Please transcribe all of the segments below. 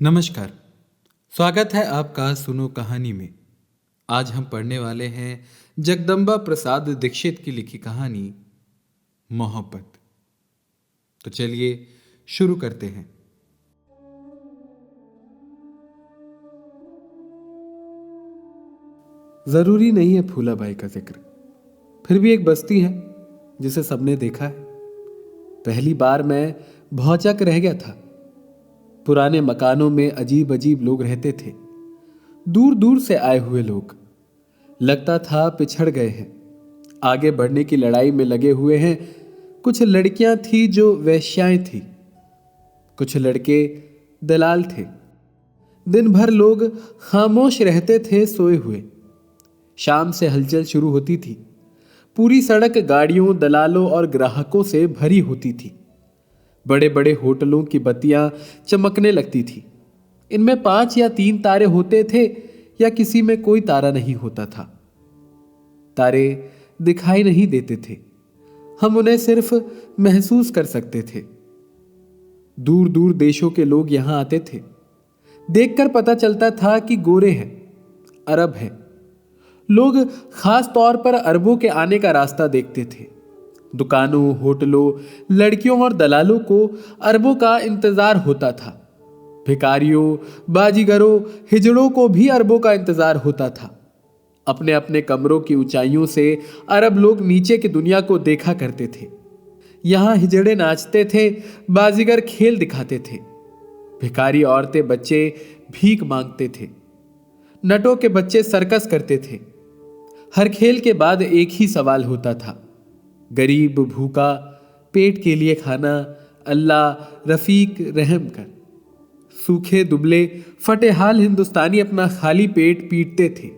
नमस्कार। स्वागत है आपका सुनो कहानी में। आज हम पढ़ने वाले हैं जगदम्बा प्रसाद दीक्षित की लिखी कहानी मोहब्बत। तो चलिए शुरू करते हैं। जरूरी नहीं है फूलाबाई का जिक्र, फिर भी एक बस्ती है जिसे सबने देखा है। पहली बार मैं भौचक रह गया था। पुराने मकानों में अजीब अजीब लोग रहते थे, दूर दूर से आए हुए लोग। लगता था पिछड़ गए हैं, आगे बढ़ने की लड़ाई में लगे हुए हैं। कुछ लड़कियां थी जो वेश्याएं थी, कुछ लड़के दलाल थे। दिन भर लोग खामोश रहते थे, सोए हुए। शाम से हलचल शुरू होती थी। पूरी सड़क गाड़ियों, दलालों और ग्राहकों से भरी होती थी। बड़े बड़े होटलों की बत्तियां चमकने लगती थी। इनमें 5 या 3 तारे होते थे या किसी में कोई तारा नहीं होता था। तारे दिखाई नहीं देते थे, हम उन्हें सिर्फ महसूस कर सकते थे। दूर दूर देशों के लोग यहां आते थे। देखकर पता चलता था कि गोरे हैं, अरब हैं। लोग खास तौर पर अरबों के आने का रास्ता देखते थे। दुकानों, होटलों, लड़कियों और दलालों को अरबों का इंतजार होता था। भिखारियों, बाजीगरों, हिजड़ों को भी अरबों का इंतजार होता था। अपने अपने कमरों की ऊंचाइयों से अरब लोग नीचे की दुनिया को देखा करते थे। यहां हिजड़े नाचते थे, बाजीगर खेल दिखाते थे, भिखारी औरतें बच्चे भीख मांगते थे, नटों के बच्चे सर्कस करते थे। हर खेल के बाद एक ही सवाल होता था, गरीब भूखा, पेट के लिए खाना, अल्लाह रफीक रहम कर। सूखे दुबले फटे हाल हिंदुस्तानी अपना खाली पेट पीटते थे।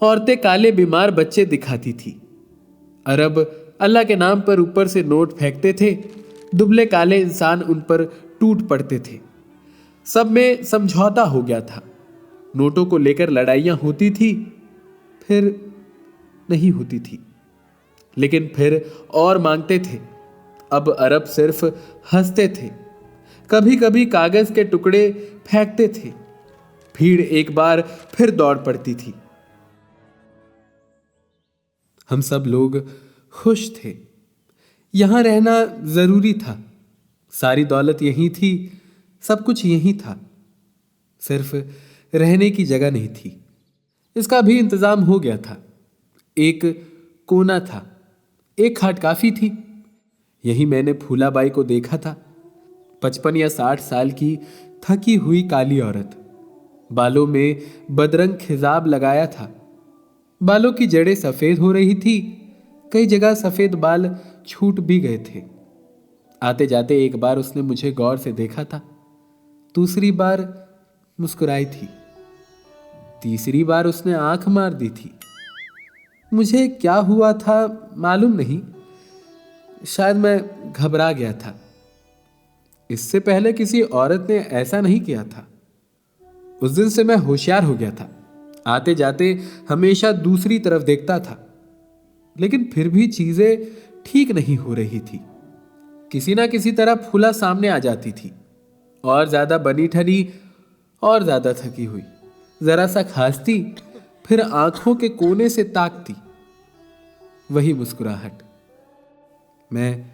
औरतें काले बीमार बच्चे दिखाती थी। अरब अल्लाह के नाम पर ऊपर से नोट फेंकते थे। दुबले काले इंसान उन पर टूट पड़ते थे। सब में समझौता हो गया था। नोटों को लेकर लड़ाइयां होती थी, फिर नहीं होती थी, लेकिन फिर और मांगते थे। अब अरब सिर्फ हंसते थे, कभी कभी कागज के टुकड़े फेंकते थे। भीड़ एक बार फिर दौड़ पड़ती थी। हम सब लोग खुश थे। यहां रहना जरूरी था। सारी दौलत यहीं थी, सब कुछ यहीं था। सिर्फ रहने की जगह नहीं थी। इसका भी इंतजाम हो गया था। एक कोना था, एक खाट काफी थी। यही मैंने फूलाबाई को देखा था। 55 या 60 साल की थकी हुई काली औरत, बालों में बदरंग खिजाब लगाया था। बालों की जड़ें सफेद हो रही थी, कई जगह सफेद बाल छूट भी गए थे। आते जाते एक बार उसने मुझे गौर से देखा था, दूसरी बार मुस्कुराई थी, तीसरी बार उसने आंख मार दी थी। मुझे क्या हुआ था मालूम नहीं, शायद मैं घबरा गया था। इससे पहले किसी औरत ने ऐसा नहीं किया था। उस दिन से मैं होशियार हो गया था। आते जाते हमेशा दूसरी तरफ देखता था, लेकिन फिर भी चीजें ठीक नहीं हो रही थी। किसी ना किसी तरह फूला सामने आ जाती थी, और ज्यादा बनी ठनी और ज्यादा थकी हुई। जरा सा खांसती, फिर आंखों के कोने से ताकती, वही मुस्कुराहट। मैं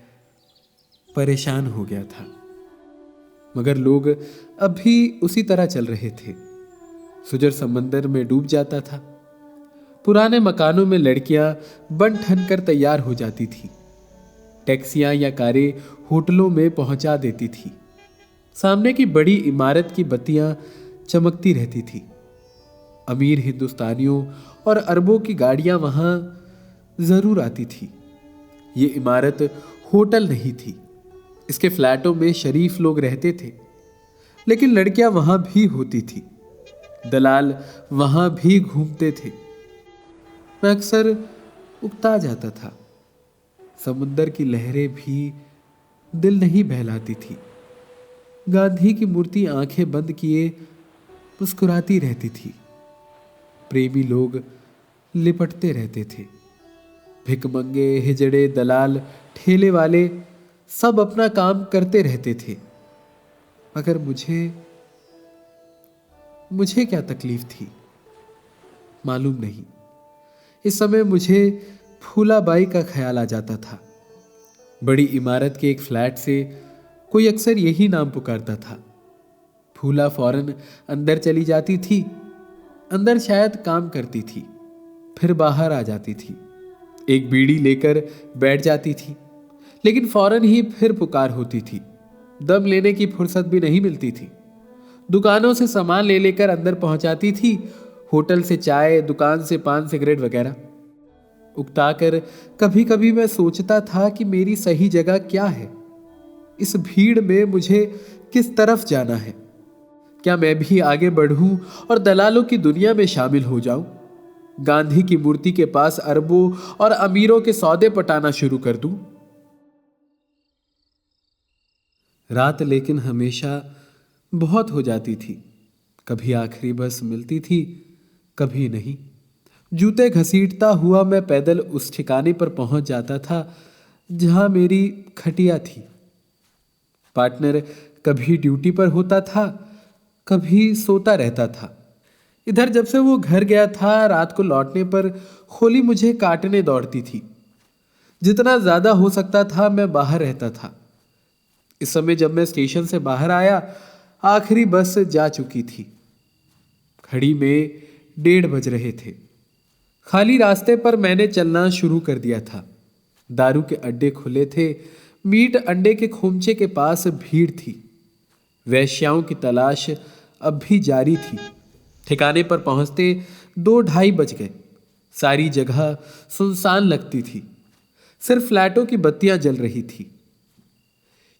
परेशान हो गया था, मगर लोग अब भी उसी तरह चल रहे थे। सुजर समंदर में डूब जाता था। पुराने मकानों में लड़कियां बन ठन कर तैयार हो जाती थी। टैक्सियां या कारें होटलों में पहुंचा देती थी। सामने की बड़ी इमारत की बत्तियां चमकती रहती थी। अमीर हिंदुस्तानियों और अरबों की गाड़ियां वहां जरूर आती थी। ये इमारत होटल नहीं थी। इसके फ्लैटों में शरीफ लोग रहते थे, लेकिन लड़कियां वहां भी होती थी। दलाल वहां भी घूमते थे। मैं अक्सर उकता जाता था। समुद्र की लहरें भी दिल नहीं बहलाती थी। गांधी की मूर्ति आंखें बंद किए मुस्कुराती रहती थी। प्रेमी लोग लिपटते रहते थे। भिकमंगे, हिजड़े, दलाल, ठेले वाले सब अपना काम करते रहते थे, मगर मुझे मुझे क्या तकलीफ थी मालूम नहीं। इस समय मुझे फूलाबाई का ख्याल आ जाता था। बड़ी इमारत के एक फ्लैट से कोई अक्सर यही नाम पुकारता था। फूला फौरन अंदर चली जाती थी। अंदर शायद काम करती थी, फिर बाहर आ जाती थी। एक बीड़ी लेकर बैठ जाती थी, लेकिन फौरन ही फिर पुकार होती थी। दम लेने की फुर्सत भी नहीं मिलती थी। दुकानों से सामान ले लेकर अंदर पहुंचाती थी। होटल से चाय, दुकान से पान सिगरेट वगैरह उकताकर कभी कभी मैं सोचता था कि मेरी सही जगह क्या है। इस भीड़ में मुझे किस तरफ जाना है? क्या मैं भी आगे बढ़ूं और दलालों की दुनिया में शामिल हो जाऊं? गांधी की मूर्ति के पास अरबों और अमीरों के सौदे पटाना शुरू कर दूं? रात लेकिन हमेशा बहुत हो जाती थी। कभी आखिरी बस मिलती थी, कभी नहीं। जूते घसीटता हुआ मैं पैदल उस ठिकाने पर पहुंच जाता था जहां मेरी खटिया थी। पार्टनर कभी ड्यूटी पर होता था, कभी सोता रहता था। इधर जब से वो घर गया था, रात को लौटने पर खोली मुझे काटने दौड़ती थी। जितना ज्यादा हो सकता था मैं बाहर रहता था। इस समय जब मैं स्टेशन से बाहर आया, आखिरी बस जा चुकी थी। घड़ी में 1:30 बज रहे थे। खाली रास्ते पर मैंने चलना शुरू कर दिया था। दारू के अड्डे खुले थे। मीट अंडे के खोमचे के पास भीड़ थी। वेश्याओं की तलाश अब भी जारी थी। ठिकाने पर पहुंचते 2-2:30 बज गए। सारी जगह सुनसान लगती थी। सिर्फ फ्लैटों की बत्तियां जल रही थी।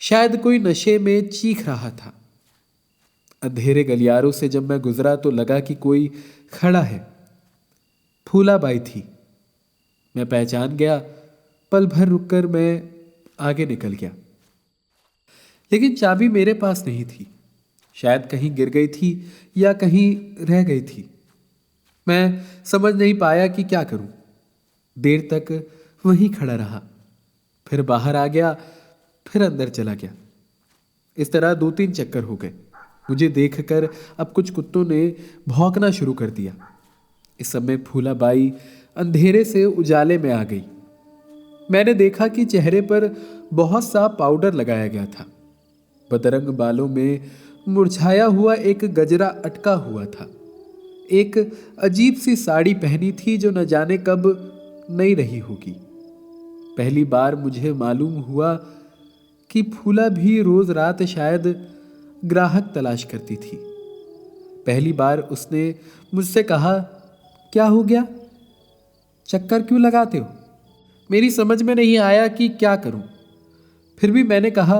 शायद कोई नशे में चीख रहा था। अंधेरे गलियारों से जब मैं गुजरा तो लगा कि कोई खड़ा है। फूलाबाई थी। मैं पहचान गया। पल भर रुककर मैं आगे निकल गया, लेकिन चाबी मेरे पास नहीं थी। शायद कहीं गिर गई थी या कहीं रह गई थी। मैं समझ नहीं पाया कि क्या करूं। देर तक वहीं खड़ा रहा, फिर बाहर आ गया, फिर अंदर चला गया। इस तरह 2-3 चक्कर हो गए। मुझे देखकर अब कुछ कुत्तों ने भौंकना शुरू कर दिया। इस समय फूलाबाई अंधेरे से उजाले में आ गई। मैंने देखा कि चेहरे पर बहुत सा पाउडर लगाया गया था। बदरंग बालों में मुरझाया हुआ एक गजरा अटका हुआ था। एक अजीब सी साड़ी पहनी थी जो न जाने कब नई रही होगी। पहली बार मुझे मालूम हुआ कि फूला भी रोज रात शायद ग्राहक तलाश करती थी। पहली बार उसने मुझसे कहा, क्या हो गया? चक्कर क्यों लगाते हो? मेरी समझ में नहीं आया कि क्या करूं। फिर भी मैंने कहा,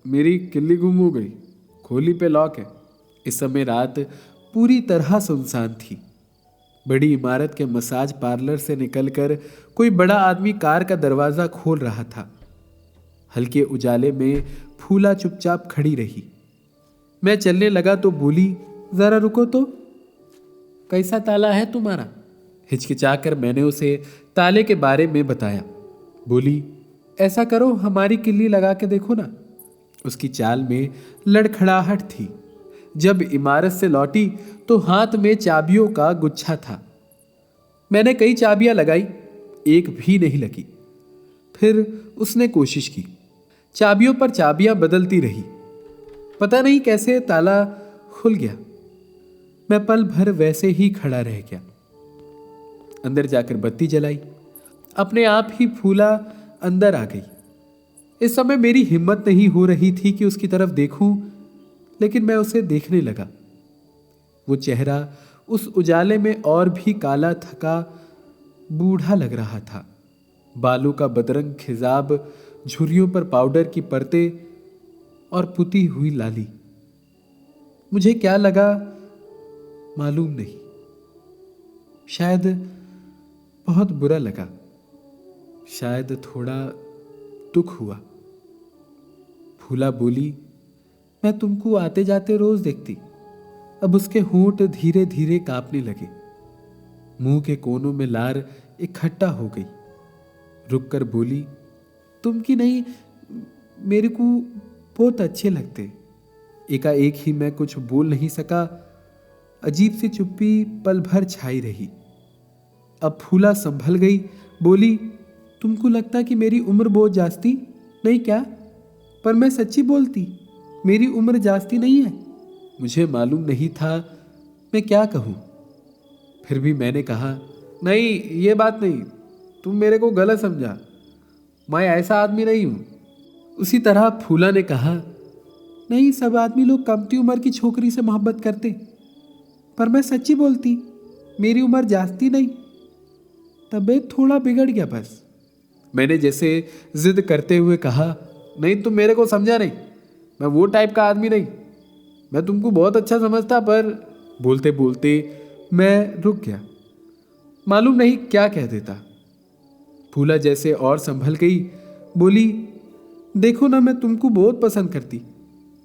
मेरी किल्ली गुम हो गई, खोली पे लॉक है। इस समय रात पूरी तरह सुनसान थी। बड़ी इमारत के मसाज पार्लर से निकलकर कोई बड़ा आदमी कार का दरवाजा खोल रहा था। हल्के उजाले में फूला चुपचाप खड़ी रही। मैं चलने लगा तो बोली, जरा रुको तो, कैसा ताला है तुम्हारा? हिचकिचाकर मैंने उसे ताले के बारे में बताया। बोली, ऐसा करो, हमारी किल्ली लगा के देखो ना। उसकी चाल में लड़खड़ाहट थी। जब इमारत से लौटी तो हाथ में चाबियों का गुच्छा था। मैंने कई चाबियां लगाई, एक भी नहीं लगी। फिर उसने कोशिश की। चाबियों पर चाबियां बदलती रही। पता नहीं कैसे ताला खुल गया। मैं पल भर वैसे ही खड़ा रह गया। अंदर जाकर बत्ती जलाई। अपने आप ही फूला अंदर आ गई। इस समय मेरी हिम्मत नहीं हो रही थी कि उसकी तरफ देखूं, लेकिन मैं उसे देखने लगा। वो चेहरा उस उजाले में और भी काला थका बूढ़ा लग रहा था। बालों का बदरंग खिजाब, झुर्रियों पर पाउडर की परतें और पुती हुई लाली। मुझे क्या लगा मालूम नहीं। शायद बहुत बुरा लगा, शायद थोड़ा दुख हुआ। फूला बोली, मैं तुमको आते जाते रोज देखती। अब उसके होंठ धीरे धीरे कांपने लगे। मुंह के कोनों में लार इकट्ठा हो गई। रुककर बोली, तुम की नहीं, मेरे को बहुत अच्छे लगते। एकाएक ही मैं कुछ बोल नहीं सका। अजीब सी चुप्पी पल भर छाई रही। अब फूला संभल गई, बोली, तुमको लगता कि मेरी उम्र बहुत जास्ती नहीं क्या? पर मैं सच्ची बोलती, मेरी उम्र जास्ती नहीं है। मुझे मालूम नहीं था मैं क्या कहूँ। फिर भी मैंने कहा, नहीं ये बात नहीं, तुम मेरे को गलत समझा, मैं ऐसा आदमी नहीं हूँ। उसी तरह फूला ने कहा, नहीं सब आदमी लोग कमती उम्र की छोकरी से मोहब्बत करते, पर मैं सच्ची बोलती, मेरी उम्र जास्ती नहीं, तबीयत थोड़ा बिगड़ गया बस। मैंने जैसे जिद करते हुए कहा, नहीं तुम मेरे को समझा नहीं, मैं वो टाइप का आदमी नहीं, मैं तुमको बहुत अच्छा समझता, पर बोलते बोलते मैं रुक गया, मालूम नहीं क्या कह देता। फूला जैसे और संभल गई, बोली, देखो ना मैं तुमको बहुत पसंद करती,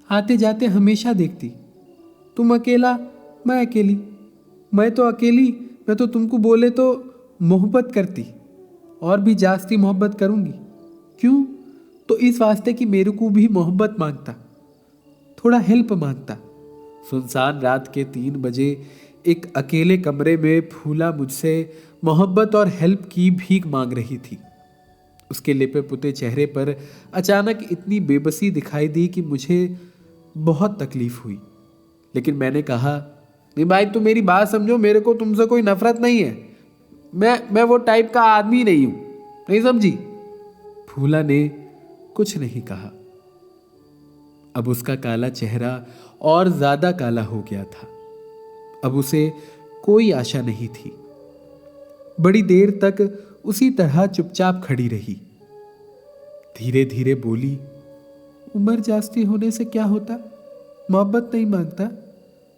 आते जाते हमेशा देखती, तुम अकेला मैं अकेली, मैं तो अकेली, मैं तो तुमको बोले तो मोहब्बत करती, और भी जास्ती मोहब्बत करूंगी। क्यों? तो इस वास्ते कि मेरे को भी मोहब्बत मांगता, थोड़ा हेल्प मांगता। सुनसान रात के 3 बजे एक अकेले कमरे में फूला मुझसे मोहब्बत और हेल्प की भीख मांग रही थी। उसके लिपे पुते चेहरे पर अचानक इतनी बेबसी दिखाई दी कि मुझे बहुत तकलीफ हुई। लेकिन मैंने कहा, नहीं भाई तुम मेरी बात समझो, मेरे को तुमसे कोई नफरत नहीं है, मैं वो टाइप का आदमी नहीं हूं, नहीं समझी? फूला ने कुछ नहीं कहा। अब उसका काला चेहरा और ज्यादा काला हो गया था। अब उसे कोई आशा नहीं थी। बड़ी देर तक उसी तरह चुपचाप खड़ी रही। धीरे धीरे बोली, उम्र जास्ती होने से क्या होता? मोहब्बत नहीं मांगता,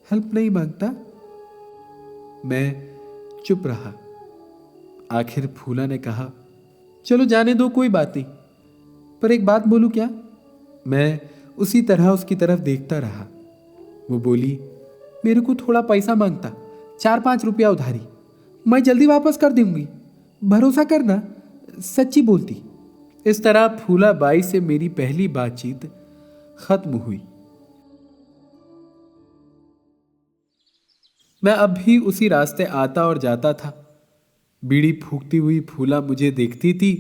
हेल्प नहीं मांगता। मैं चुप रहा। आखिर फूला ने कहा, चलो जाने दो, कोई बात नहीं, पर एक बात बोलूं क्या? मैं उसी तरह उसकी तरफ देखता रहा। वो बोली, मेरे को थोड़ा पैसा मांगता, 4-5 रुपया उधारी, मैं जल्दी वापस कर दूंगी, भरोसा करना, सच्ची बोलती। इस तरह फूला बाई से मेरी पहली बातचीत खत्म हुई। मैं अब भी उसी रास्ते आता और जाता था। बीड़ी फूकती हुई फूला मुझे देखती थी,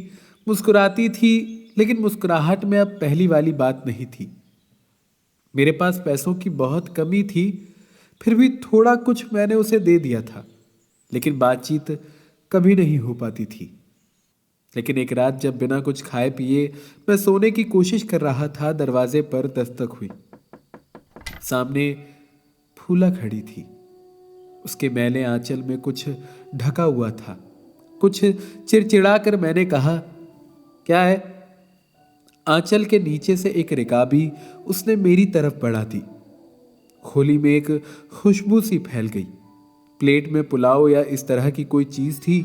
मुस्कुराती थी, लेकिन मुस्कुराहट में अब पहली वाली बात नहीं थी। मेरे पास पैसों की बहुत कमी थी, फिर भी थोड़ा कुछ मैंने उसे दे दिया था, लेकिन बातचीत कभी नहीं हो पाती थी। लेकिन एक रात जब बिना कुछ खाए पिए मैं सोने की कोशिश कर रहा था, दरवाजे पर दस्तक हुई। सामने फूला खड़ी थी। उसके मैले आंचल में कुछ ढका हुआ था। कुछ चिड़चिड़ा कर मैंने कहा, क्या है? आंचल के नीचे से एक रिकाबी उसने मेरी तरफ बढ़ा दी। खोली में एक खुशबू सी फैल गई। प्लेट में पुलाव या इस तरह की कोई चीज थी।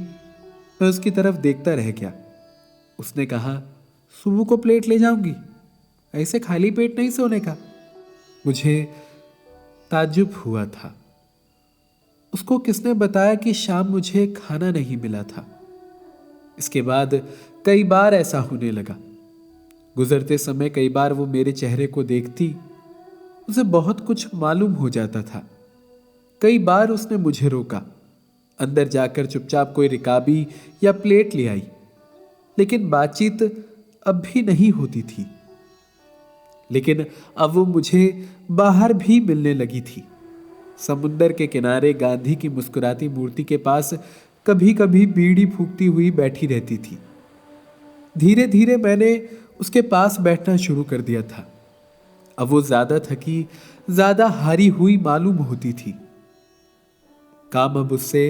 मैं उसकी तरफ देखता रह गया। उसने कहा, सुबह को प्लेट ले जाऊंगी, ऐसे खाली पेट नहीं सोने का। मुझे ताज्जुब हुआ था। उसको किसने बताया कि शाम मुझे खाना नहीं मिला था? इसके बाद कई बार ऐसा होने लगा। गुजरते समय कई बार वो मेरे चेहरे को देखती, उसे बहुत कुछ मालूम हो जाता था। कई बार उसने मुझे रोका, अंदर जाकर चुपचाप कोई रिकाबी या प्लेट ले आई, लेकिन बातचीत अब भी नहीं होती थी। लेकिन अब वो मुझे बाहर भी मिलने लगी थी। समुंदर के किनारे गांधी की मुस्कुराती मूर्ति के पास कभी कभी बीड़ी फूकती हुई बैठी रहती थी। धीरे धीरे मैंने उसके पास बैठना शुरू कर दिया था। अब वो ज्यादा थकी, ज्यादा हारी हुई मालूम होती थी। काम अब उससे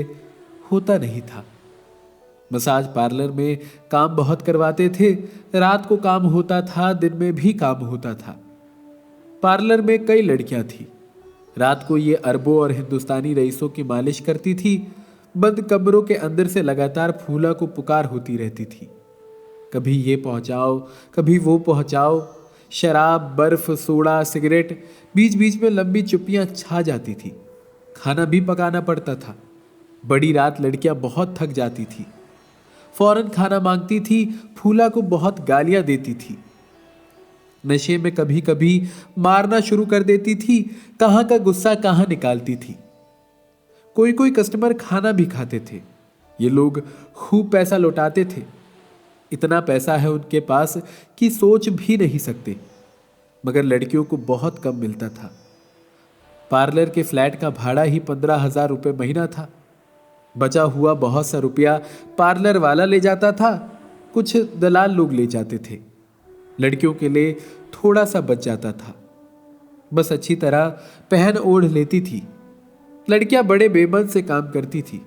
होता नहीं था। मसाज पार्लर में काम बहुत करवाते थे। रात को काम होता था, दिन में भी काम होता था। पार्लर में कई लड़कियां थी। रात को ये अरबों और हिंदुस्तानी रईसों की मालिश करती थी। बंद कमरों के अंदर से लगातार फूला को पुकार होती रहती थी। कभी ये पहुंचाओ, कभी वो पहुंचाओ। शराब, बर्फ, सोडा, सिगरेट, बीच बीच में लंबी चुप्पियां छा जाती थी। खाना भी पकाना पड़ता था। बड़ी रात लड़कियां बहुत थक जाती थी, फौरन खाना मांगती थी। फूला को बहुत गालियां देती थी। नशे में कभी कभी मारना शुरू कर देती थी। कहां का गुस्सा कहां निकालती थी। कोई कोई कस्टमर खाना भी खाते थे। ये लोग खूब पैसा लौटाते थे। इतना पैसा है उनके पास कि सोच भी नहीं सकते। मगर लड़कियों को बहुत कम मिलता था। पार्लर के फ्लैट का भाड़ा ही 15,000 रुपये महीना था। बचा हुआ बहुत सा रुपया पार्लर वाला ले जाता था, कुछ दलाल लोग ले जाते थे। लड़कियों के लिए थोड़ा सा बच जाता था। बस अच्छी तरह पहन ओढ़ लेती थी। लड़कियां बड़े बेमन से काम करती थी।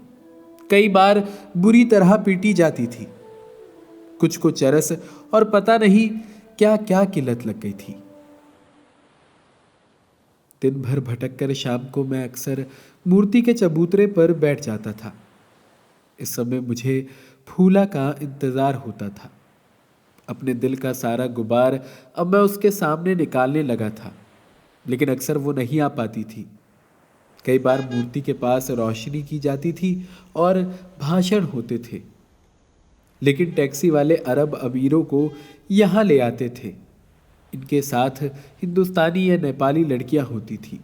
कई बार बुरी तरह पीटी जाती थी। कुछ को चरस और पता नहीं क्या क्या की लत लग गई थी। दिन भर भटक कर शाम को मैं अक्सर मूर्ति के चबूतरे पर बैठ जाता था। इस समय मुझे फूला का इंतजार होता था। अपने दिल का सारा गुबार अब मैं उसके सामने निकालने लगा था, लेकिन अक्सर वो नहीं आ पाती थी। कई बार मूर्ति के पास रोशनी की जाती थी और भाषण होते थे, लेकिन टैक्सी वाले अरब अमीरों को यहाँ ले आते थे। इनके साथ हिंदुस्तानी या नेपाली लड़कियां होती थी।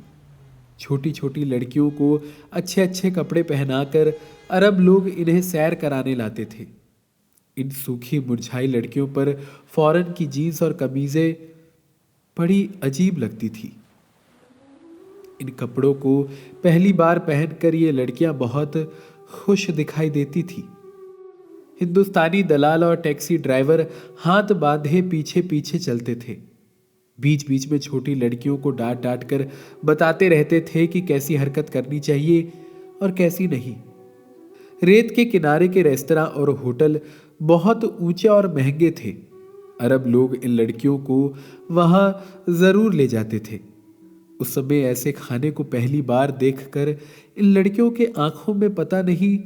छोटी छोटी लड़कियों को अच्छे अच्छे कपड़े पहनाकर अरब लोग इन्हें सैर कराने लाते थे। इन सूखी मुरझाई लड़कियों पर फॉरेन की जीन्स और कमीजें बड़ी अजीब लगती थी। इन कपड़ों को पहली बार पहनकर ये लड़कियां बहुत खुश दिखाई देती थी। हिंदुस्तानी दलाल और टैक्सी ड्राइवर हाथ बांधे पीछे पीछे चलते थे। बीच बीच में छोटी लड़कियों को डांट डांट कर बताते रहते थे कि कैसी हरकत करनी चाहिए और कैसी नहीं। रेत के किनारे के रेस्तरां और होटल बहुत ऊंचे और महंगे थे। अरब लोग इन लड़कियों को वहां जरूर ले जाते थे। उस समय ऐसे खाने को पहली बार देखकर इन लड़कियों के आंखों में पता नहीं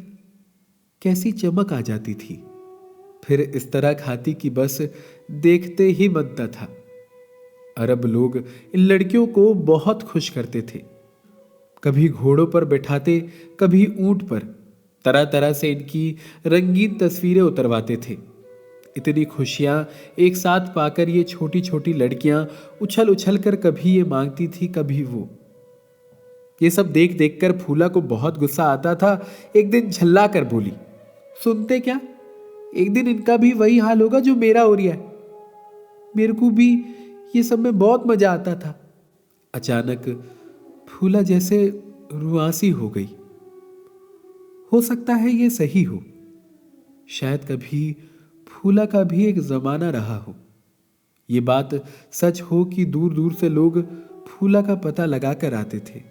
कैसी चमक आ जाती थी। फिर इस तरह खाती कि बस देखते ही बनता था। अरब लोग इन लड़कियों को बहुत खुश करते थे। कभी घोड़ों पर बैठाते, कभी ऊंट पर। तरह तरह से इनकी रंगीन तस्वीरें उतरवाते थे। इतनी खुशियां एक साथ पाकर ये छोटी छोटी लड़कियां उछल उछल कर कभी ये मांगती थी, कभी वो। ये सब देख देख कर फूला को बहुत गुस्सा आता था। एक दिन झल्ला कर बोली, सुनते क्या, एक दिन इनका भी वही हाल होगा जो मेरा हो रहा है। मेरे को भी ये सब में बहुत मजा आता था। अचानक फूला जैसे रुआसी हो गई। हो सकता है ये सही हो। शायद कभी फूला का भी एक जमाना रहा हो। ये बात सच हो कि दूर दूर से लोग फूला का पता लगा कर आते थे।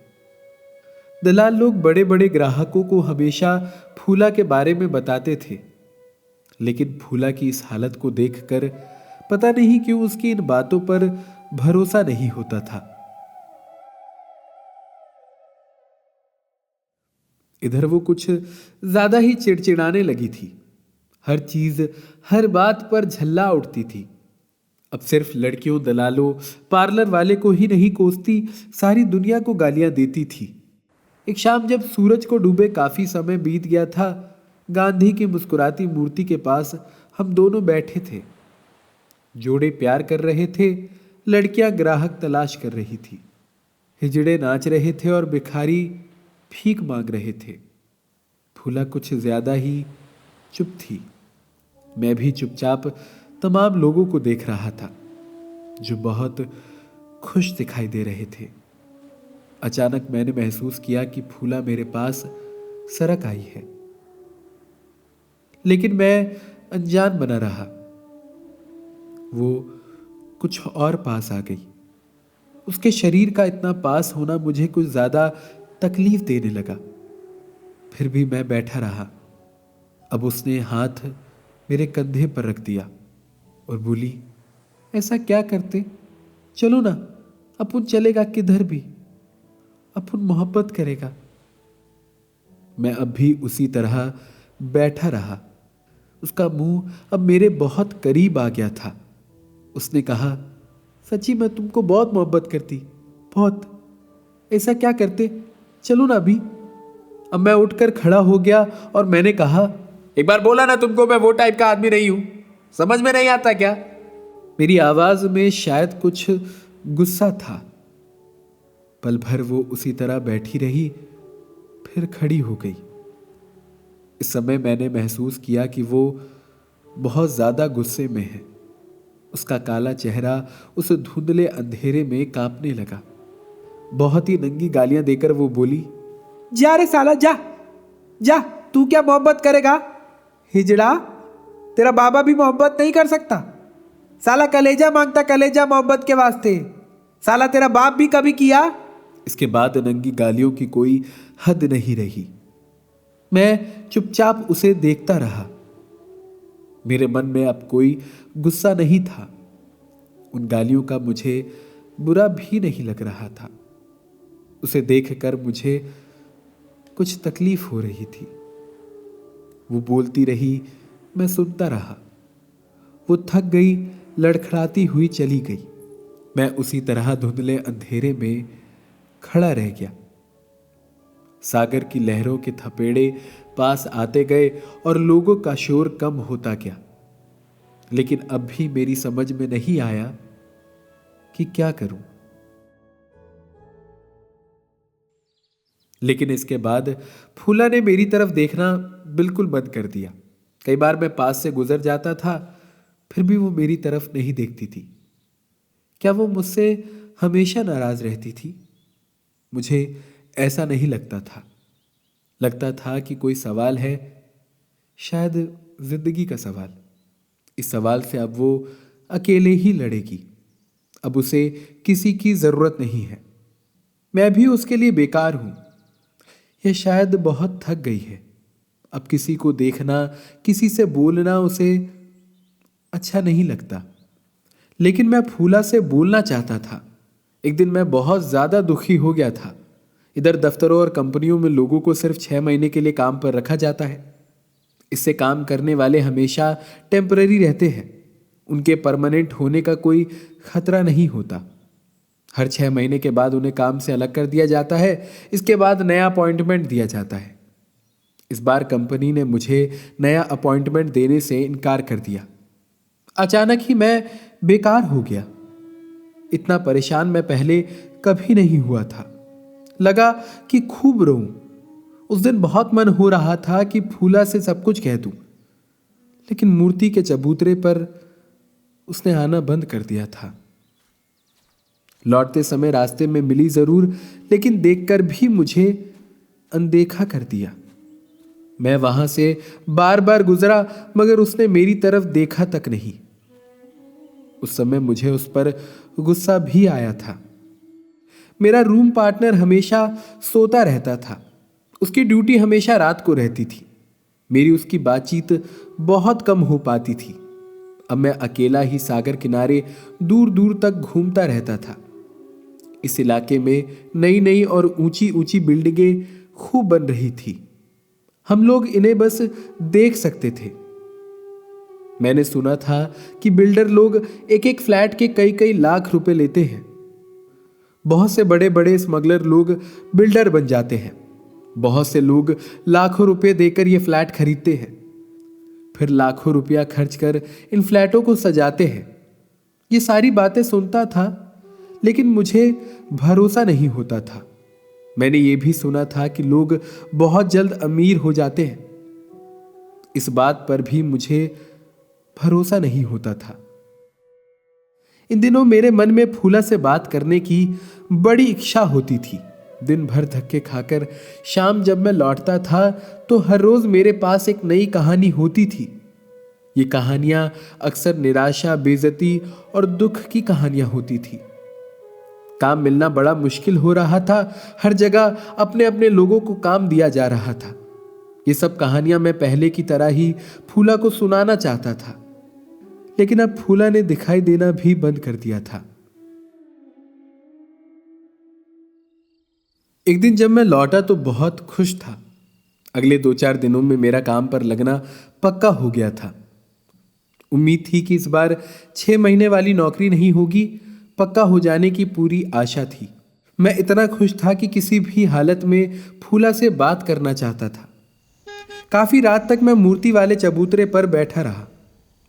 दलाल लोग बड़े बड़े ग्राहकों को हमेशा फूला के बारे में बताते थे, लेकिन फूला की इस हालत को देखकर पता नहीं क्यों उसकी इन बातों पर भरोसा नहीं होता था। इधर वो कुछ ज्यादा ही चिड़चिड़ाने लगी थी। हर चीज, हर बात पर झल्ला उठती थी। अब सिर्फ लड़कियों, दलालों, पार्लर वाले को ही नहीं कोसती, सारी दुनिया को गालियां देती थी। एक शाम जब सूरज को डूबे काफी समय बीत गया था, गांधी की मुस्कुराती मूर्ति के पास हम दोनों बैठे थे। जोड़े प्यार कर रहे थे, लड़कियां ग्राहक तलाश कर रही थी। हिजड़े नाच रहे थे और भिखारी भीख मांग रहे थे। फूला कुछ ज्यादा ही चुप थी। मैं भी चुपचाप तमाम लोगों को देख रहा था, जो बहुत खुश दिखाई दे रहे थे। अचानक मैंने महसूस किया कि फूला मेरे पास सरक आई है, लेकिन मैं अनजान बना रहा। वो कुछ और पास आ गई। उसके शरीर का इतना पास होना मुझे कुछ ज्यादा तकलीफ देने लगा। फिर भी मैं बैठा रहा। अब उसने हाथ मेरे कंधे पर रख दिया और बोली, ऐसा क्या करते, चलो ना, अपन चलेगा किधर भी, अपन मोहब्बत करेगा। मैं अब भी उसी तरह बैठा रहा। उसका मुंह अब मेरे बहुत करीब आ गया था। उसने कहा, सच्ची मैं तुमको बहुत मोहब्बत करती, बहुत। ऐसा क्या करते, चलो ना अभी। अब मैं उठकर खड़ा हो गया और मैंने कहा, एक बार बोला ना तुमको मैं वो टाइप का आदमी नहीं हूं, समझ में नहीं आता क्या? मेरी आवाज में शायद कुछ गुस्सा था। पल भर वो उसी तरह बैठी रही, फिर खड़ी हो गई। इस समय मैंने महसूस किया कि वो बहुत ज्यादा गुस्से में है। उसका काला चेहरा उस धुंधले अंधेरे में कांपने लगा। बहुत ही नंगी गालियां देकर वो बोली, जा रे साला, जा जा, तू क्या मोहब्बत करेगा हिजड़ा? तेरा बाबा भी मोहब्बत नहीं कर सकता। साला कलेजा मांगता, कलेजा मोहब्बत के वास्ते। साला तेरा बाप भी कभी किया? इसके बाद नंगी गालियों की कोई हद नहीं रही। मैं चुपचाप उसे देखता रहा। मेरे मन में अब कोई गुस्सा नहीं था। उन गालियों का मुझे बुरा भी नहीं लग रहा था। उसे देखकर मुझे कुछ तकलीफ हो रही थी। वो बोलती रही, मैं सुनता रहा। वो थक गई, लड़खड़ाती हुई चली गई। मैं उसी तरह धुंधले अंधेरे में खड़ा रह गया। सागर की लहरों के थपेड़े पास आते गए और लोगों का शोर कम होता गया। लेकिन अब भी मेरी समझ में नहीं आया कि क्या करूं। लेकिन इसके बाद फूला ने मेरी तरफ देखना बिल्कुल बंद कर दिया। कई बार मैं पास से गुजर जाता था, फिर भी वो मेरी तरफ नहीं देखती थी। क्या वो मुझसे हमेशा नाराज रहती थी? मुझे ऐसा नहीं लगता था। लगता था कि कोई सवाल है, शायद जिंदगी का सवाल। इस सवाल से अब वो अकेले ही लड़ेगी। अब उसे किसी की जरूरत नहीं है। मैं भी उसके लिए बेकार हूं। यह शायद बहुत थक गई है। अब किसी को देखना, किसी से बोलना उसे अच्छा नहीं लगता। लेकिन मैं फूला से बोलना चाहता था। एक दिन मैं बहुत ज्यादा दुखी हो गया था। इधर दफ्तरों और कंपनियों में लोगों को सिर्फ 6 महीने के लिए काम पर रखा जाता है। इससे काम करने वाले हमेशा टेम्पररी रहते हैं। उनके परमानेंट होने का कोई खतरा नहीं होता। हर 6 महीने के बाद उन्हें काम से अलग कर दिया जाता है। इसके बाद नया अपॉइंटमेंट दिया जाता है। इस बार कंपनी ने मुझे नया अपॉइंटमेंट देने से इनकार कर दिया। अचानक ही मैं बेकार हो गया। इतना परेशान मैं पहले कभी नहीं हुआ था। लगा कि खूब रोऊं। उस दिन बहुत मन हो रहा था कि फूला से सब कुछ कह दूं, लेकिन मूर्ति के चबूतरे पर उसने आना बंद कर दिया था। लौटते समय रास्ते में मिली जरूर, लेकिन देखकर भी मुझे अनदेखा कर दिया। मैं वहां से बार बार गुजरा, मगर उसने मेरी तरफ देखा तक नहीं। उस समय मुझे उस पर गुस्सा भी आया था। मेरा रूम पार्टनर हमेशा सोता रहता था। उसकी ड्यूटी हमेशा रात को रहती थी। मेरी उसकी बातचीत बहुत कम हो पाती थी। अब मैं अकेला ही सागर किनारे दूर दूर तक घूमता रहता था। इस इलाके में नई नई और ऊंची ऊंची बिल्डिंगें खूब बन रही थी। हम लोग इन्हें बस देख सकते थे। मैंने सुना था कि बिल्डर लोग एक एक फ्लैट के कई कई लाख रुपए लेते हैं। बहुत से बड़े बड़े स्मगलर लोग बिल्डर बन जाते हैं। बहुत से लोग लाखों रुपए देकर ये फ्लैट खरीदते हैं, फिर लाखों रुपया खर्च कर इन फ्लैटों को सजाते हैं। ये सारी बातें सुनता था, लेकिन मुझे भरोसा नहीं होता था। मैंने ये भी सुना था कि लोग बहुत जल्द अमीर हो जाते हैं। इस बात पर भी मुझे भरोसा नहीं होता था। इन दिनों मेरे मन में फूला से बात करने की बड़ी इच्छा होती थी। दिन भर धक्के खाकर शाम जब मैं लौटता था तो हर रोज मेरे पास एक नई कहानी होती थी। ये कहानियां अक्सर निराशा, बेइज्जती और दुख की कहानियां होती थी। काम मिलना बड़ा मुश्किल हो रहा था। हर जगह अपने अपने लोगों को काम दिया जा रहा था। ये सब कहानियां मैं पहले की तरह ही फूला को सुनाना चाहता था, लेकिन अब फूला ने दिखाई देना भी बंद कर दिया था। एक दिन जब मैं लौटा तो बहुत खुश था। अगले 2-4 दिनों में मेरा काम पर लगना पक्का हो गया था। उम्मीद थी कि इस बार 6 महीने वाली नौकरी नहीं होगी, पक्का हो जाने की पूरी आशा थी। मैं इतना खुश था कि किसी भी हालत में फूला से बात करना चाहता था। काफी रात तक मैं मूर्ति वाले चबूतरे पर बैठा रहा।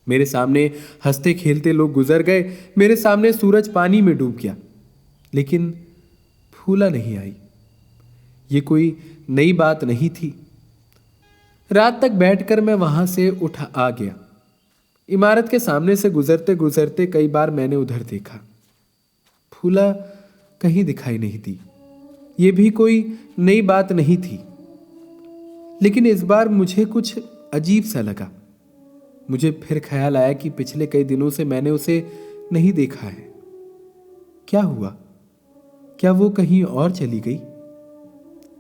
मेरे सामने हंसते खेलते लोग गुजर गए। मेरे सामने सूरज पानी में डूब गया, लेकिन फूला नहीं आई। ये कोई नई बात नहीं थी। रात तक बैठकर मैं वहां से उठ आ गया। इमारत के सामने से गुजरते गुजरते कई बार मैंने उधर देखा। फूला कहीं दिखाई नहीं दी। ये भी कोई नई बात नहीं थी, लेकिन इस बार मुझे कुछ अजीब सा लगा। मुझे फिर ख्याल आया कि पिछले कई दिनों से मैंने उसे नहीं देखा है। क्या हुआ? क्या वो कहीं और चली गई?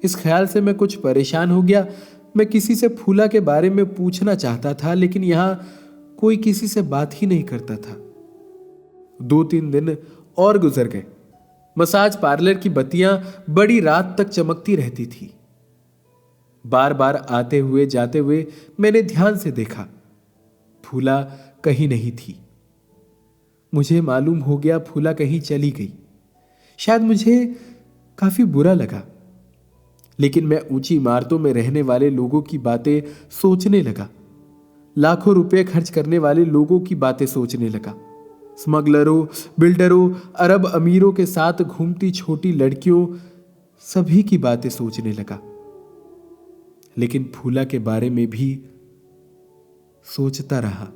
इस ख्याल से मैं कुछ परेशान हो गया। मैं किसी से फूला के बारे में पूछना चाहता था, लेकिन यहां कोई किसी से बात ही नहीं करता था। 2-3 दिन और गुजर गए। मसाज पार्लर की बत्तियां बड़ी रात तक चमकती रहती थी। बार बार आते हुए जाते हुए मैंने ध्यान से देखा, फूला कहीं नहीं थी। मुझे मालूम हो गया फूला कहीं चली गई। शायद मुझे काफी बुरा लगा, लेकिन मैं ऊंची इमारतों में रहने वाले लोगों की बातें सोचने लगा। लाखों रुपए खर्च करने वाले लोगों की बातें सोचने लगा। स्मगलरों, बिल्डरों, अरब अमीरों के साथ घूमती छोटी लड़कियों, सभी की बातें सोचने लगा। लेकिन फूला के बारे में भी सोचता रहा।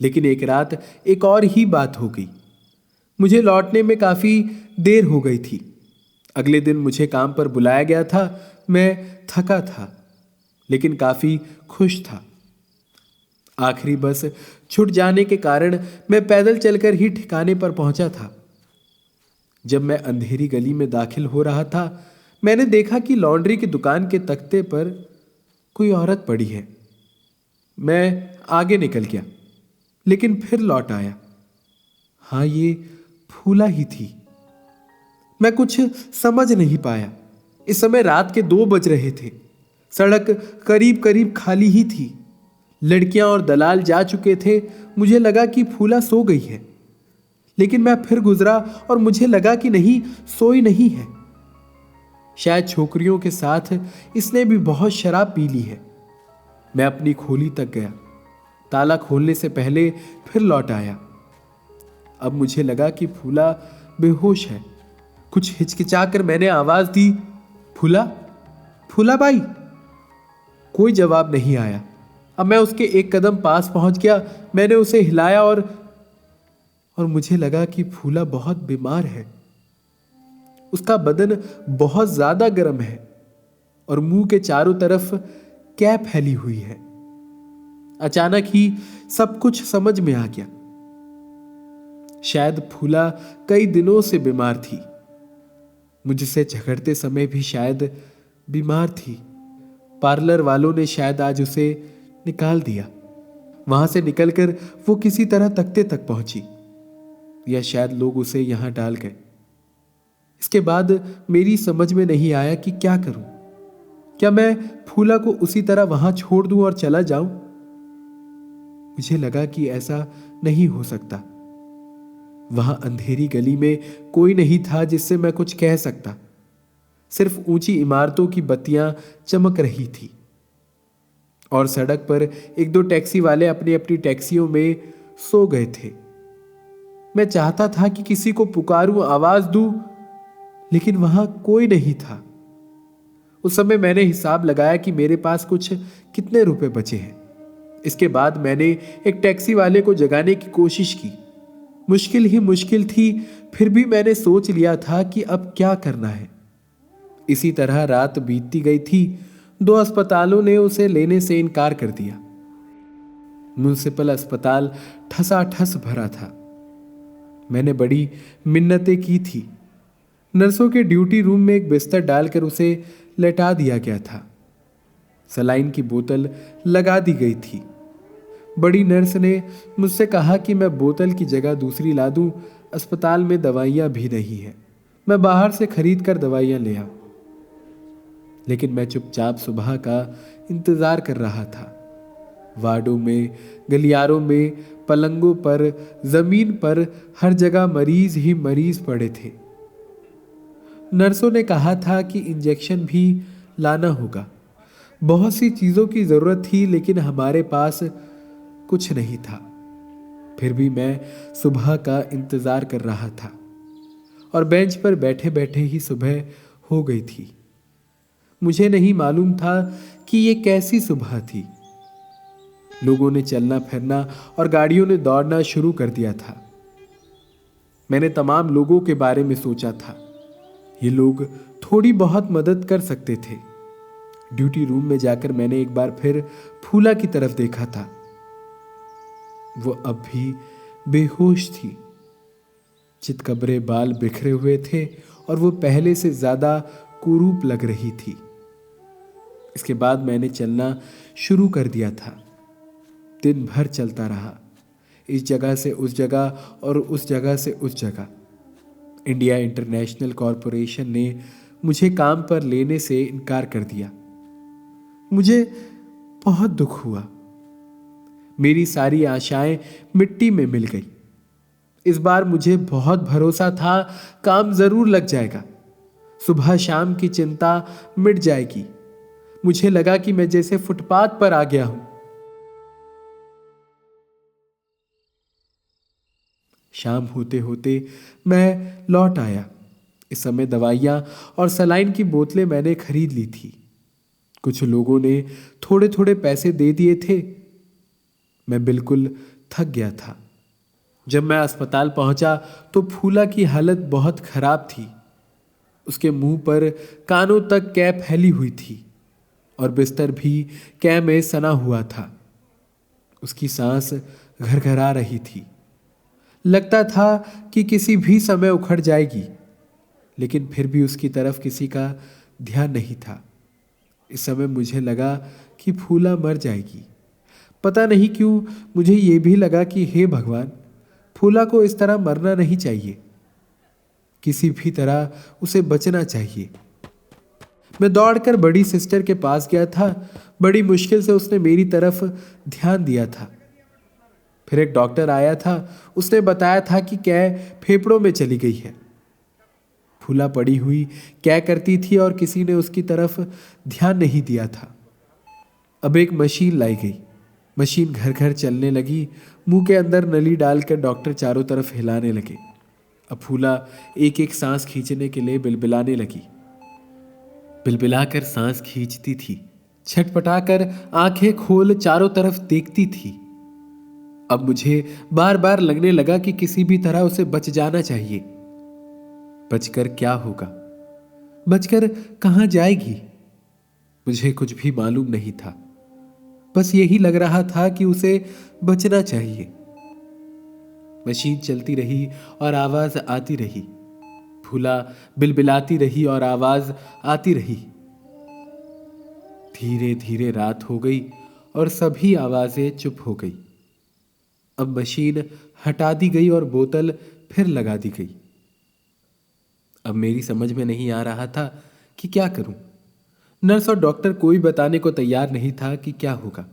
लेकिन एक रात एक और ही बात हो गई। मुझे लौटने में काफी देर हो गई थी। अगले दिन मुझे काम पर बुलाया गया था। मैं थका था, लेकिन काफी खुश था। आखिरी बस छूट जाने के कारण मैं पैदल चलकर ही ठिकाने पर पहुंचा था। जब मैं अंधेरी गली में दाखिल हो रहा था, मैंने देखा कि लॉन्ड्री की दुकान के तख्ते पर कोई औरत पड़ी है। मैं आगे निकल गया, लेकिन फिर लौट आया। हाँ, ये फूला ही थी। मैं कुछ समझ नहीं पाया। इस समय रात के 2 बज रहे थे। सड़क करीब करीब खाली ही थी। लड़कियां और दलाल जा चुके थे। मुझे लगा कि फूला सो गई है, लेकिन मैं फिर गुजरा और मुझे लगा कि नहीं, सोई नहीं है। शायद छोकरियों के साथ इसने भी बहुत शराब पी ली है। मैं अपनी खोली तक गया। ताला खोलने से पहले फिर लौट आया। अब मुझे लगा कि फूला बेहोश है। कुछ हिचकिचाकर मैंने आवाज दी, फूला, फूला बाई। कोई जवाब नहीं आया। अब मैं उसके एक कदम पास पहुंच गया। मैंने उसे हिलाया और मुझे लगा कि फूला बहुत बीमार है। उसका बदन बहुत ज्यादा गर्म है और मुंह के चारों तरफ कै फैली हुई है। अचानक ही सब कुछ समझ में आ गया। शायद फूला कई दिनों से बीमार थी। मुझसे झगड़ते समय भी शायद बीमार थी। पार्लर वालों ने शायद आज उसे निकाल दिया। वहां से निकलकर वो किसी तरह तख्ते तक पहुंची, या शायद लोग उसे यहां डाल गए। इसके बाद मेरी समझ में नहीं आया कि क्या करूं। क्या मैं फूला को उसी तरह वहां छोड़ दूं और चला जाऊं? मुझे लगा कि ऐसा नहीं हो सकता। वहां अंधेरी गली में कोई नहीं था जिससे मैं कुछ कह सकता। सिर्फ ऊंची इमारतों की बत्तियां चमक रही थी और सड़क पर 1-2 टैक्सी वाले अपनी अपनी टैक्सियों में सो गए थे। मैं चाहता था कि किसी को पुकारूं, आवाज दूं, लेकिन वहां कोई नहीं था। उस समय मैंने हिसाब लगाया कि मेरे पास कुछ कितने रुपए बचे हैं। इसके बाद मैंने एक टैक्सी वाले को जगाने की कोशिश की। मुश्किल ही मुश्किल थी, फिर भी मैंने सोच लिया था कि अब क्या करना है। इसी तरह रात बीतती गई थी। 2 अस्पतालों ने उसे लेने से इनकार कर दिया। म्युनिसिपल अस्पताल ठसाठस भरा था। मैंने बड़ी मिन्नतें की थी। नर्सों के ड्यूटी रूम में एक बिस्तर डालकर उसे लेटा दिया गया था। सलाइन की बोतल लगा दी गई थी। बड़ी नर्स ने मुझसे कहा कि मैं बोतल की जगह दूसरी ला दूं। अस्पताल में दवाइयां भी नहीं है, मैं बाहर से खरीद कर दवाइयां ले आऊं। लेकिन मैं चुपचाप सुबह का इंतजार कर रहा था। वार्डों में, गलियारों में, पलंगों पर, जमीन पर, हर जगह मरीज ही मरीज पड़े थे। नर्सों ने कहा था कि इंजेक्शन भी लाना होगा। बहुत सी चीजों की जरूरत थी, लेकिन हमारे पास कुछ नहीं था। फिर भी मैं सुबह का इंतजार कर रहा था और बेंच पर बैठे बैठे ही सुबह हो गई थी। मुझे नहीं मालूम था कि ये कैसी सुबह थी। लोगों ने चलना फिरना और गाड़ियों ने दौड़ना शुरू कर दिया था। मैंने तमाम लोगों के बारे में सोचा था। ये लोग थोड़ी बहुत मदद कर सकते थे। ड्यूटी रूम में जाकर मैंने एक बार फिर फूला की तरफ देखा था। वो अब भी बेहोश थी। चितकबरे बाल बिखरे हुए थे और वो पहले से ज्यादा कुरूप लग रही थी। इसके बाद मैंने चलना शुरू कर दिया था। दिन भर चलता रहा, इस जगह से उस जगह और उस जगह से उस जगह। इंडिया इंटरनेशनल कॉरपोरेशन ने मुझे काम पर लेने से इनकार कर दिया। मुझे बहुत दुख हुआ। मेरी सारी आशाएं मिट्टी में मिल गई। इस बार मुझे बहुत भरोसा था काम जरूर लग जाएगा, सुबह शाम की चिंता मिट जाएगी। मुझे लगा कि मैं जैसे फुटपाथ पर आ गया हूं। शाम होते होते मैं लौट आया। इस समय दवाइयां और सलाइन की बोतलें मैंने खरीद ली थी। कुछ लोगों ने थोड़े थोड़े पैसे दे दिए थे। मैं बिल्कुल थक गया था। जब मैं अस्पताल पहुंचा तो फूला की हालत बहुत खराब थी। उसके मुंह पर कानों तक कै फैली हुई थी और बिस्तर भी कै में सना हुआ था। उसकी सांस घरघरा रही थी। लगता था कि किसी भी समय उखड़ जाएगी, लेकिन फिर भी उसकी तरफ किसी का ध्यान नहीं था। इस समय मुझे लगा कि फूला मर जाएगी। पता नहीं क्यों मुझे यह भी लगा कि हे भगवान, फूला को इस तरह मरना नहीं चाहिए। किसी भी तरह उसे बचना चाहिए। मैं दौड़कर बड़ी सिस्टर के पास गया था। बड़ी मुश्किल से उसने मेरी तरफ ध्यान दिया था। फिर एक डॉक्टर आया था। उसने बताया था कि कै फेफड़ों में चली गई है। फूला पड़ी हुई क्या करती थी और किसी ने उसकी तरफ ध्यान नहीं दिया था। अब एक मशीन लाई गई। मशीन घर घर चलने लगी। मुंह के अंदर नली डालकर डॉक्टर चारों तरफ हिलाने लगे। अब फूला एक एक सांस खींचने के लिए बिलबिलाने लगी। बिलबिलाकर सांस खींचती थी, छटपटाकर आंखें खोल चारों तरफ देखती थी। अब मुझे बार बार लगने लगा कि किसी भी तरह उसे बच जाना चाहिए। बचकर क्या होगा, बचकर कहां जाएगी, मुझे कुछ भी मालूम नहीं था। बस यही लग रहा था कि उसे बचना चाहिए। मशीन चलती रही और आवाज आती रही। फूला बिलबिलाती रही और आवाज आती रही। धीरे धीरे रात हो गई और सभी आवाजें चुप हो गई। अब मशीन हटा दी गई और बोतल फिर लगा दी गई। अब मेरी समझ में नहीं आ रहा था कि क्या करूं। नर्स और डॉक्टर कोई बताने को तैयार नहीं था कि क्या होगा।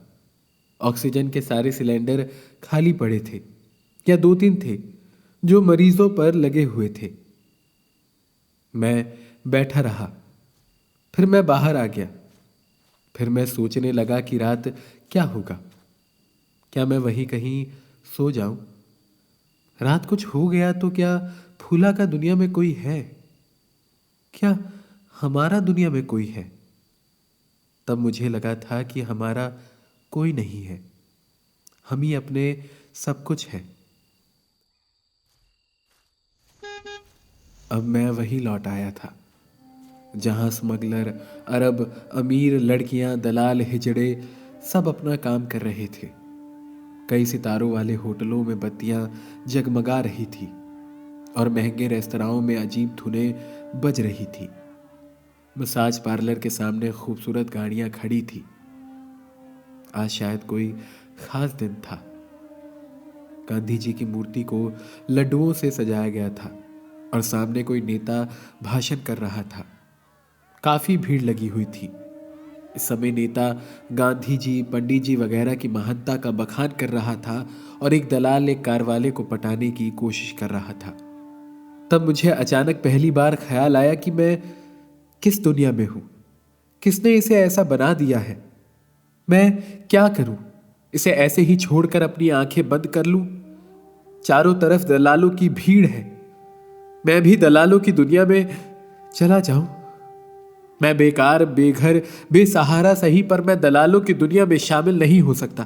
ऑक्सीजन के सारे सिलेंडर खाली पड़े थे, या 2-3 थे जो मरीजों पर लगे हुए थे। मैं बैठा रहा। फिर मैं बाहर आ गया। फिर मैं सोचने लगा कि रात क्या होगा। क्या मैं वहीं कहीं सो जाऊं? रात कुछ हो गया तो क्या फूला का दुनिया में कोई है? क्या हमारा दुनिया में कोई है? तब मुझे लगा था कि हमारा कोई नहीं है, हम ही अपने सब कुछ हैं। अब मैं वहीं लौट आया था जहां स्मगलर, अरब, अमीर, लड़कियां, दलाल, हिजड़े सब अपना काम कर रहे थे। कई सितारों वाले होटलों में बत्तियां जगमगा रही थी और महंगे रेस्तराओं में अजीब धुनें बज रही थी। मसाज पार्लर के सामने खूबसूरत गाड़ियां खड़ी थी। आज शायद कोई खास दिन था। गांधी जी की मूर्ति को लड्डुओं से सजाया गया था और सामने कोई नेता भाषण कर रहा था। काफी भीड़ लगी हुई थी। इस समय नेता गांधी जी, पंडित जी वगैरह की महानता का बखान कर रहा था और एक दलाल एक कारवाले को पटाने की कोशिश कर रहा था। तब मुझे अचानक पहली बार ख्याल आया कि मैं किस दुनिया में हूं, किसने इसे ऐसा बना दिया है। मैं क्या करूं? इसे ऐसे ही छोड़कर अपनी आंखें बंद कर लूं? चारों तरफ दलालों की भीड़ है। मैं भी दलालों की दुनिया में चला जाऊं। मैं बेकार, बेघर, बेसहारा सही, पर मैं दलालों की दुनिया में शामिल नहीं हो सकता।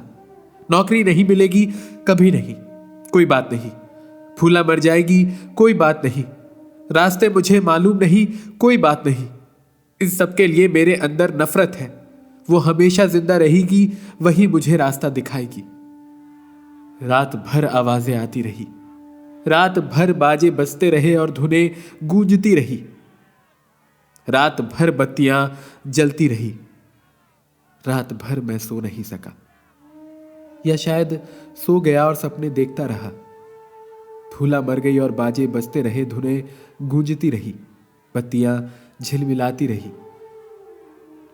नौकरी नहीं मिलेगी, कभी नहीं, कोई बात नहीं। फूला मर जाएगी, कोई बात नहीं। रास्ते मुझे मालूम नहीं, कोई बात नहीं। इन सबके लिए मेरे अंदर नफरत है, वो हमेशा जिंदा रहेगी, वही मुझे रास्ता दिखाएगी। रात भर आवाजें आती रही, रात भर बाजे बजते रहे और धुनें गूंजती रही। रात भर बत्तियां जलती रही। रात भर मैं सो नहीं सका, या शायद सो गया और सपने देखता रहा। फूला मर गई और बाजे बजते रहे, धुनें गूंजती रही, बत्तियां झिलमिलाती रही।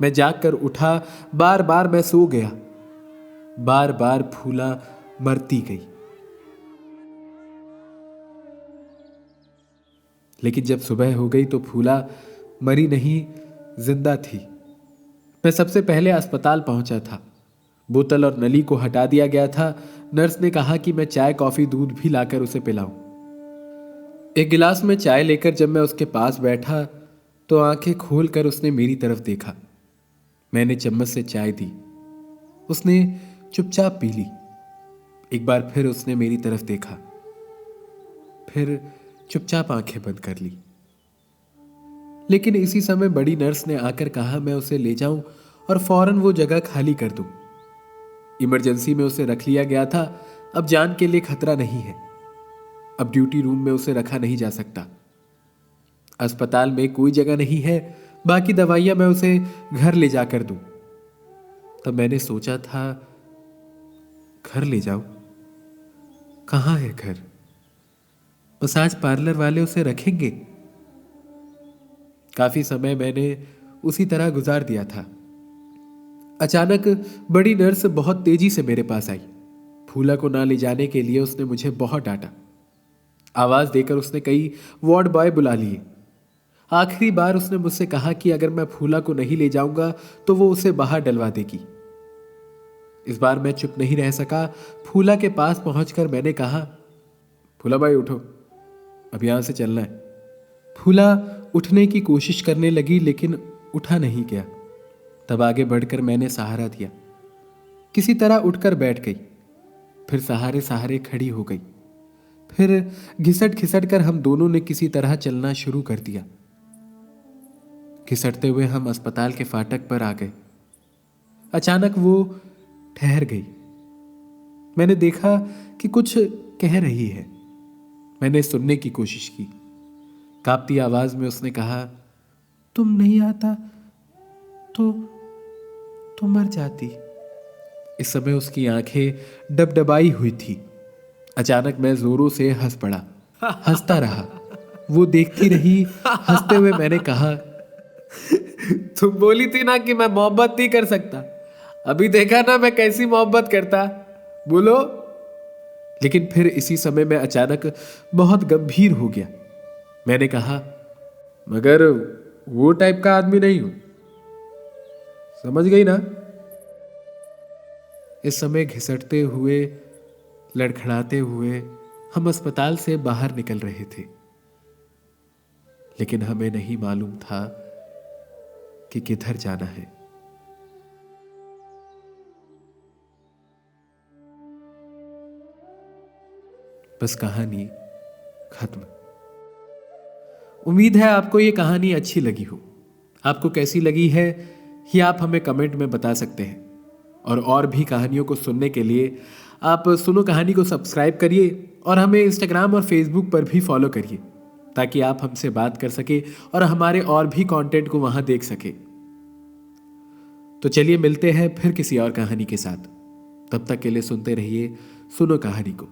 मैं जाग कर उठा, बार बार मैं सो गया, बार बार फूला मरती गई। लेकिन जब सुबह हो गई तो फूला मरी नहीं, जिंदा थी। मैं सबसे पहले अस्पताल पहुंचा था। बोतल और नली को हटा दिया गया था। नर्स ने कहा कि मैं चाय, कॉफी, दूध भी लाकर उसे पिलाऊं। एक गिलास में चाय लेकर जब मैं उसके पास बैठा तो आंखें खोलकर उसने मेरी तरफ देखा। मैंने चम्मच से चाय दी, उसने चुपचाप पी ली। एक बार फिर उसने मेरी तरफ देखा, फिर चुपचाप आंखें बंद कर ली। लेकिन इसी समय बड़ी नर्स ने आकर कहा मैं उसे ले जाऊं और फौरन वो जगह खाली कर दूं। इमरजेंसी में उसे रख लिया गया था, अब जान के लिए खतरा नहीं है। अब ड्यूटी रूम में उसे रखा नहीं जा सकता। अस्पताल में कोई जगह नहीं है, बाकी दवाइयां मैं उसे घर ले जाकर दूं। तब मैंने सोचा था, घर ले जाऊं? कहां है घर? मसाज पार्लर वाले उसे रखेंगे? काफी समय मैंने उसी तरह गुजार दिया था। अचानक बड़ी नर्स बहुत तेजी से मेरे पास आई। फूला को ना ले जाने के लिए उसने मुझे बहुत डांटा। आवाज देकर उसने कई वार्ड बॉय बुला लिए। आखिरी बार उसने मुझसे कहा कि अगर मैं फूला को नहीं ले जाऊंगा तो वो उसे बाहर डलवा देगी। इस बार मैं चुप नहीं रह सका। फूला के पास पहुंचकर मैंने कहा, फूला भाई उठो, अब यहां से चलना है। फूला उठने की कोशिश करने लगी लेकिन उठा नहीं गया। तब आगे बढ़कर मैंने सहारा दिया। किसी तरह उठकर बैठ गई, फिर सहारे सहारे खड़ी हो गई। फिर घिसट घिसट कर हम दोनों ने किसी तरह चलना शुरू कर दिया। घिसटते हुए हम अस्पताल के फाटक पर आ गए। अचानक वो ठहर गई। मैंने देखा कि कुछ कह रही है। मैंने सुनने की कोशिश की। कांपती आवाज में उसने कहा, तुम नहीं आता तो मर जाती। इस समय उसकी आंखें डबडबाई हुई थी। अचानक मैं जोरों से हंस पड़ा। हंसता रहा, वो देखती रही। हंसते हुए मैंने कहा, तुम बोली थी ना कि मैं मोहब्बत नहीं कर सकता, अभी देखा ना मैं कैसी मोहब्बत करता, बोलो। लेकिन फिर इसी समय मैं अचानक बहुत गंभीर हो गया। मैंने कहा, मगर वो टाइप का आदमी नहीं हूं, समझ गई ना? इस समय घिसटते हुए, लड़खड़ाते हुए हम अस्पताल से बाहर निकल रहे थे। लेकिन हमें नहीं मालूम था कि किधर जाना है। बस कहानी खत्म। उम्मीद है आपको ये कहानी अच्छी लगी हो। आपको कैसी लगी है ये आप हमें कमेंट में बता सकते हैं। और भी कहानियों को सुनने के लिए आप सुनो कहानी को सब्सक्राइब करिए और हमें इंस्टाग्राम और फेसबुक पर भी फॉलो करिए, ताकि आप हमसे बात कर सके और हमारे और भी कंटेंट को वहां देख सके। तो चलिए मिलते हैं फिर किसी और कहानी के साथ। तब तक के लिए सुनते रहिए सुनो कहानी को।